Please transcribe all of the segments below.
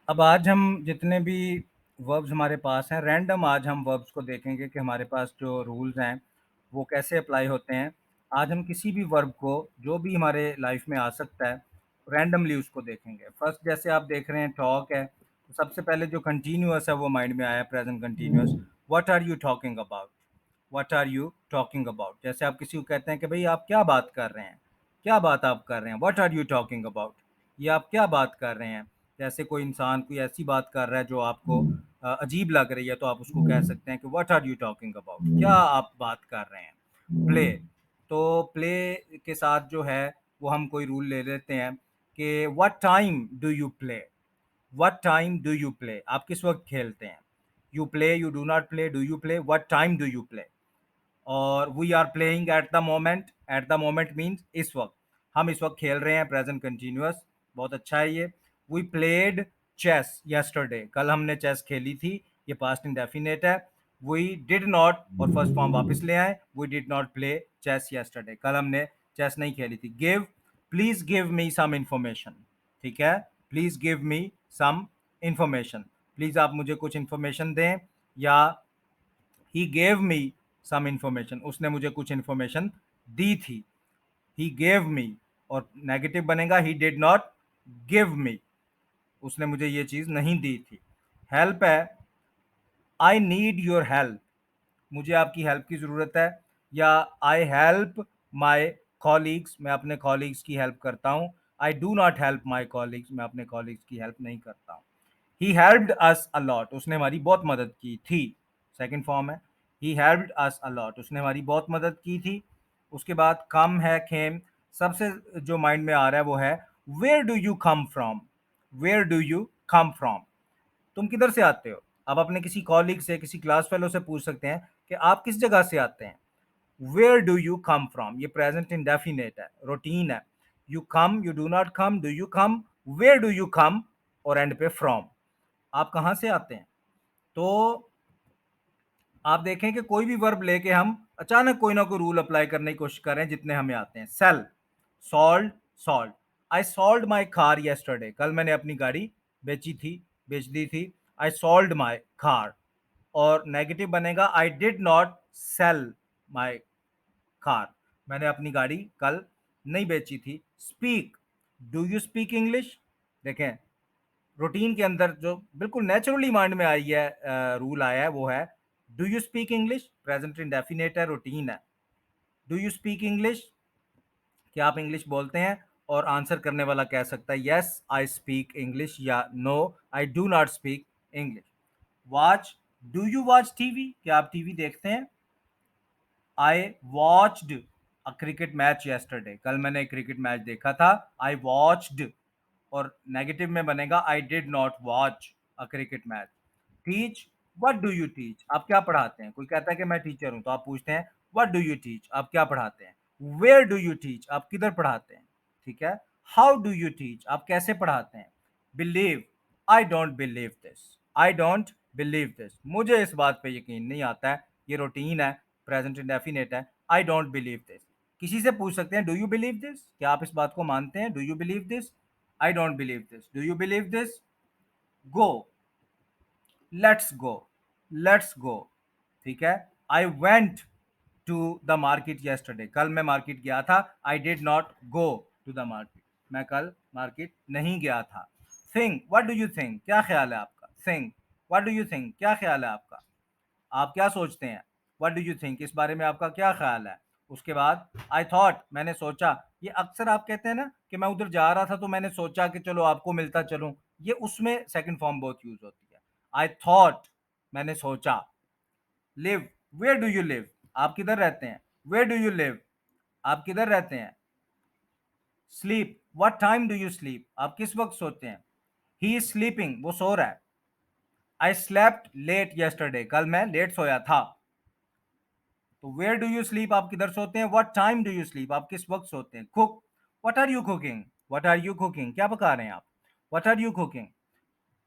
अब आज हम जितने भी वर्ब्स हमारे पास हैं, रैंडम आज हम वर्ब्स को देखेंगे कि हमारे पास जो रूल्स हैं, वो कैसे अप्लाई होते हैं। आज हम किसी भी वर्ब को जो भी हमारे लाइफ में आ सकता है, रैंडमली उसको देखेंगे। फर्स्ट जैसे आप देख रहे हैं टॉक है, तो सबसे पहले जो कंटीन्यूअस है वो माइंड में आया present continuous. What are you talking about? What are you talking about? जैसे आप किसी को कहते हैं कि भाई आप क्या बात कर रहे हैं? क्या बात आप कर रहे हैं? What are you talking about? ये आप क्या बात कर रहे हैं? जैसे कोई इंसान कोई ऐसी बात कर रहा है जो आपको अजीब लग रही है, तो आप उसको कह सकते हैं कि what are you talking about? क्या आप बात कर रहे हैं? प्ले, तो प्ले के साथ जो है वो हम कोई रूल ले लेते हैं कि what time do you play? What time do you play? आप किस वक्त खेलते हैं? You play, you do not play, do you play? What time do you play? और we are playing at the moment. At the moment means इस वक्त, हम इस वक्त खेल रहे हैं, प्रेजेंट कंटिन्यूअस। बहुत अच्छा है ये। वी प्लेड चेस यस्टरडे, कल हमने चेस खेली थी, ये पास्ट इंडेफिनेट है। वी डिड नॉट, और फर्स्ट फॉर्म वापस ले आए, we did not play chess yesterday, कल हमने चेस नहीं खेली थी। Give, please give me some information. ठीक है, please give me some information, please आप मुझे कुछ इंफॉर्मेशन दें। या he gave me some information, उसने मुझे कुछ इंफॉर्मेशन दी थी। ही गेव मी, और नेगेटिव बनेगा he did not give me, उसने मुझे ये चीज़ नहीं दी थी। हेल्प है, आई नीड योर हेल्प, मुझे आपकी हेल्प की ज़रूरत है। या आई हेल्प माई कॉलीग्स, मैं अपने कॉलीग्स की हेल्प करता हूँ। आई do not help my colleagues, मैं अपने कॉलीग्स की हेल्प नहीं करता हूँ। He helped us a lot, उसने हमारी बहुत मदद की थी, सेकंड फॉर्म है। He helped us a lot, उसने हमारी बहुत मदद की थी। उसके बाद कम है, खेम। सबसे जो माइंड में आ रहा है वो है where do you come from? Where do you come from? तुम किधर से आते हो? आप अपने किसी कॉलीग से, किसी क्लास फेलो से पूछ सकते हैं कि आप किस जगह से आते हैं। Where do you come from, ये प्रेजेंट इंडेफिनेट है, रूटीन है। You come, you do not come, do you come, where do you come, और एंड पे फ्रॉम, आप कहाँ से आते हैं। तो आप देखें कि कोई भी वर्ब लेके हम अचानक कोई ना कोई रूल अप्लाई करने की कोशिश कर रहे हैं जितने हमें आते हैं। Sell, sold, sold. I sold my car yesterday, कल मैंने अपनी गाड़ी बेची थी, बेच दी थी। आई सॉल्ड माई कार, और नेगेटिव बनेगा I did not sell my car, मैंने अपनी गाड़ी कल नहीं बेची थी। Speak, do you speak English? देखें, रूटीन के अंदर जो बिल्कुल नेचुरली माइंड में आई है, रूल आया है, वो है do you speak English, present indefinite है, रूटीन है। डू यू स्पीक इंग्लिश, क्या आप इंग्लिश बोलते हैं? और आंसर करने वाला कह सकता है यस आई स्पीक इंग्लिश, या no I do not speak English. Watch, do you watch TV, क्या आप टीवी देखते हैं? I watched a cricket match yesterday, कल मैंने क्रिकेट मैच देखा था। आई वॉच्ड, और नेगेटिव में बनेगा I did not watch a cricket match. Teach, what do you teach, आप क्या पढ़ाते हैं? कोई कहता है कि मैं टीचर हूं, तो आप पूछते हैं व्हाट डू यू टीच, आप क्या पढ़ाते हैं? वेयर डू यू टीच, आप किधर पढ़ाते हैं? ठीक है। हाउ डू यू टीच, आप कैसे पढ़ाते हैं? Believe, I don't believe this, I don't believe this, मुझे इस बात पे यकीन नहीं आता है, ये रूटीन है, प्रेजेंट इंडेफिनेट है। आई डोंट बिलीव दिस, किसी से पूछ सकते हैं डू यू बिलीव दिस, क्या आप इस बात को मानते हैं? Do you believe this? I don't believe this, do you believe this? Go, let's go, let's go. ठीक है। I went to the market yesterday, कल मैं मार्केट गया था। I did not go to the market, मैं कल market नहीं गया था। Think, what do you think, क्या ख्याल है आपका? Think, what do you think, क्या ख्याल है आपका? आप क्या सोचते हैं? व्हाट डू यू थिंक, इस बारे में आपका क्या ख्याल है? उसके बाद आई थॉट, मैंने सोचा। ये अक्सर आप कहते हैं ना कि मैं उधर जा रहा था तो मैंने सोचा कि चलो आपको मिलता चलूं, ये उसमें सेकंड फॉर्म बहुत यूज होती है। आई थॉट, मैंने सोचा। Live, where do you live, आप किधर रहते हैं? वेयर डू यू लिव, आप किधर रहते हैं? Sleep, what time do you sleep, आप किस वक्त सोते हैं? ही इज स्लीपिंग, वो सो रहा है। आई स्लेप्ट लेट yesterday, कल मैं लेट सोया था। तो वेयर डू यू स्लीप, आप किधर सोते हैं? What time do you sleep, आप किस वक्त सोते हैं? Cook, what are you cooking, what are you cooking, क्या पका रहे हैं आप? व्हाट आर यू कुकिंग,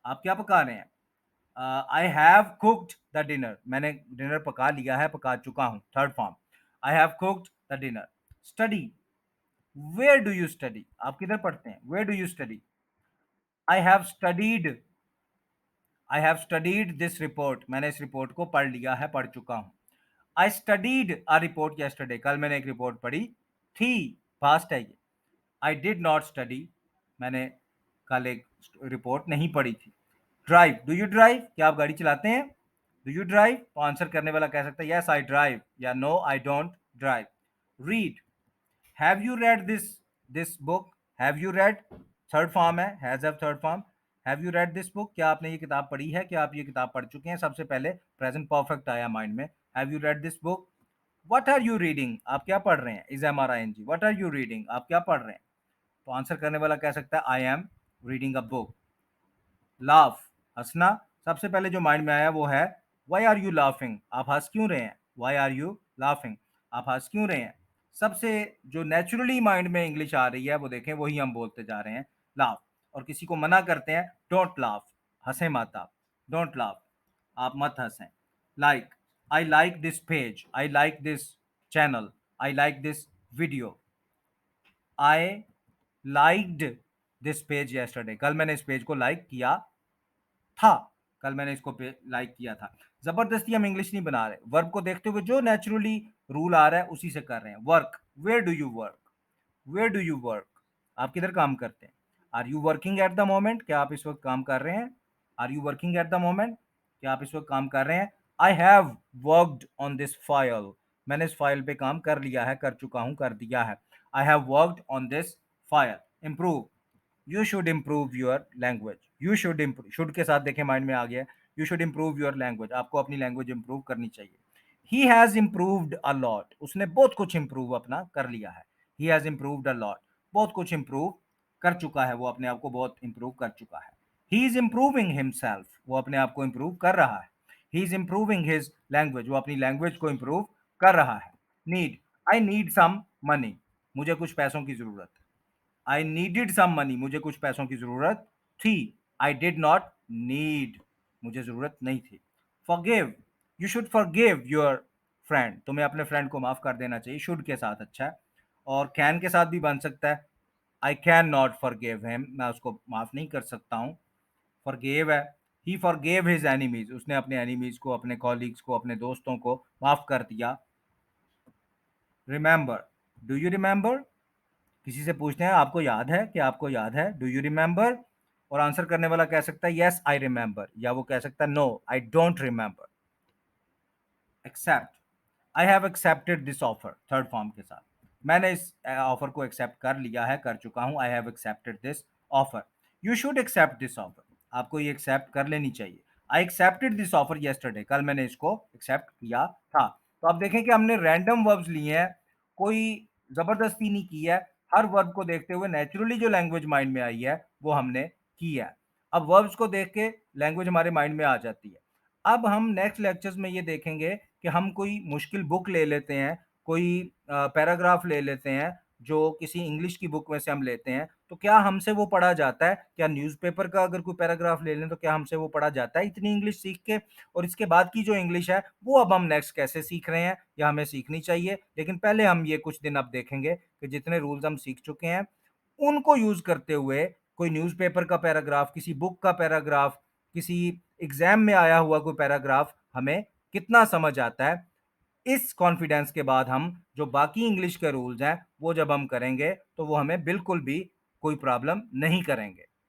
आप क्या पका रहे हैं? I have cooked the dinner, मैंने डिनर पका लिया है, पका चुका हूं, third form. I have cooked the dinner. Study, where do you study, आप किधर पढ़ते हैं? Where do you study? I have studied I have studied this report, मैंने इस रिपोर्ट को पढ़ लिया है, पढ़ चुका हूँ। I studied a report yesterday, कल मैंने एक रिपोर्ट पढ़ी थी, पास्ट है ये। आई डिड नॉट स्टडी, मैंने कल एक रिपोर्ट नहीं पढ़ी थी। ड्राइव, डू यू ड्राइव, क्या आप गाड़ी चलाते हैं? डू यू ड्राइव, तो आंसर करने वाला कह सकता है यस आई ड्राइव या no I don't drive. Read, have you read this book, have you read third form है, has have third form. Have you read this book, क्या आपने ये किताब पढ़ी है, क्या आप ये किताब पढ़ चुके हैं? सबसे पहले प्रेजेंट परफेक्ट आया माइंड में, have you read this book. What are you reading, आप क्या पढ़ रहे हैं, is am are I N G, what are you reading, आप क्या पढ़ रहे हैं? तो आंसर करने वाला कह सकता है I am reading a book. Laugh, हंसना, सबसे पहले जो माइंड में आया वो है वाई आर यू लाफिंग, आप हंस क्यों रहे हैं? वाई आर यू लाफिंग, आप हंस क्यों रहे हैं? सबसे जो नेचुरली माइंड में इंग्लिश आ रही है वो देखें, वही हम बोलते जा रहे हैं, लाफ। और किसी को मना करते हैं, डोंट लाफ, हंसे मत आप, डोंट लाफ, आप मत हंसें। Like, I like this page, I like this channel, I like this video. I liked this page yesterday, कल मैंने इस पेज को लाइक किया था, कल मैंने इसको लाइक किया था। जबरदस्ती हम इंग्लिश नहीं बना रहे, वर्ब को देखते हुए जो नेचुरली रूल आ रहा है उसी से कर रहे हैं। Work, where do you work, where do you work, आप किधर काम करते हैं? Are you working at the moment, क्या आप इस वक्त काम कर रहे हैं? Are you working at the moment, क्या आप इस वक्त काम कर रहे हैं? I have worked on this file, मैंने इस फाइल पे काम कर लिया है, कर चुका हूं, कर दिया है। आई have worked on this file. Improve, you should improve your language, you should improve, should के साथ देखें माइंड में आ गया, you should improve your language, आपको अपनी लैंग्वेज इंप्रूव करनी चाहिए। He has improved a lot, उसने बहुत कुछ इंप्रूव अपना कर लिया है। He has improved a lot, बहुत कुछ इंप्रूव कर चुका है, वो अपने आप को बहुत इंप्रूव कर चुका है। ही इज इम्प्रूविंग हिमसेल्फ, वो अपने आप को इंप्रूव कर रहा है। He is improving his language, वो अपनी लैंग्वेज को इंप्रूव कर रहा है। Need, I need some money, मुझे कुछ पैसों की जरूरत है। आई नीडिड सम मनी, मुझे कुछ पैसों की जरूरत थी। आई डिड नॉट नीड, मुझे जरूरत नहीं थी। Forgive, you should forgive your friend, तुम्हें अपने फ्रेंड को माफ कर देना चाहिए, शुड के साथ अच्छा है। और कैन के साथ भी बन सकता है, I can not forgive him, मैं उसको माफ नहीं कर सकता हूँ। फॉरगिव है, ही फॉरगिव हिज एनिमीज, उसने अपने एनिमीज को, अपने कॉलीग्स को, अपने दोस्तों को माफ कर दिया। रिमेंबर, डू यू रिमेंबर, किसी से पूछते हैं आपको याद है, कि आपको याद है, डू यू रिमेंबर? और आंसर करने वाला कह सकता है यस आई रिमेंबर, या वो कह सकता है no I don't remember. Accept, I have accepted this offer, third form के साथ, मैंने इस ऑफर को एक्सेप्ट कर लिया है, कर चुका हूं। I have accepted this offer. You should accept this offer, आपको ये एक्सेप्ट कर लेनी चाहिए। I accepted this offer yesterday, कल मैंने इसको एक्सेप्ट किया था। तो आप देखें कि हमने रैंडम वर्ब्स लिए हैं, कोई जबरदस्ती नहीं की है, हर वर्ब को देखते हुए नेचुरली जो लैंग्वेज माइंड में आई है वो हमने की है। अब वर्ब्स को देख के लैंग्वेज हमारे माइंड में आ जाती है। अब हम नेक्स्ट लेक्चर्स में ये देखेंगे कि हम कोई मुश्किल बुक ले लेते हैं, कोई पैराग्राफ ले लेते हैं, जो किसी इंग्लिश की बुक में से हम लेते हैं, तो क्या हमसे वो पढ़ा जाता है? क्या न्यूज़पेपर का अगर कोई पैराग्राफ ले लें तो क्या हमसे वो पढ़ा जाता है इतनी इंग्लिश सीख के? और इसके बाद की जो इंग्लिश है वो अब हम नेक्स्ट कैसे सीख रहे हैं, या हमें सीखनी चाहिए? लेकिन पहले हम ये कुछ दिन अब देखेंगे कि जितने रूल्स हम सीख चुके हैं उनको यूज़ करते हुए कोई न्यूज़पेपर का पैराग्राफ, किसी बुक का पैराग्राफ, किसी एग्जाम में आया हुआ कोई पैराग्राफ हमें कितना समझ आता है। इस कॉन्फिडेंस के बाद हम जो बाकी इंग्लिश के रूल्स हैं वो जब हम करेंगे तो वो हमें बिल्कुल भी कोई प्रॉब्लम नहीं करेंगे।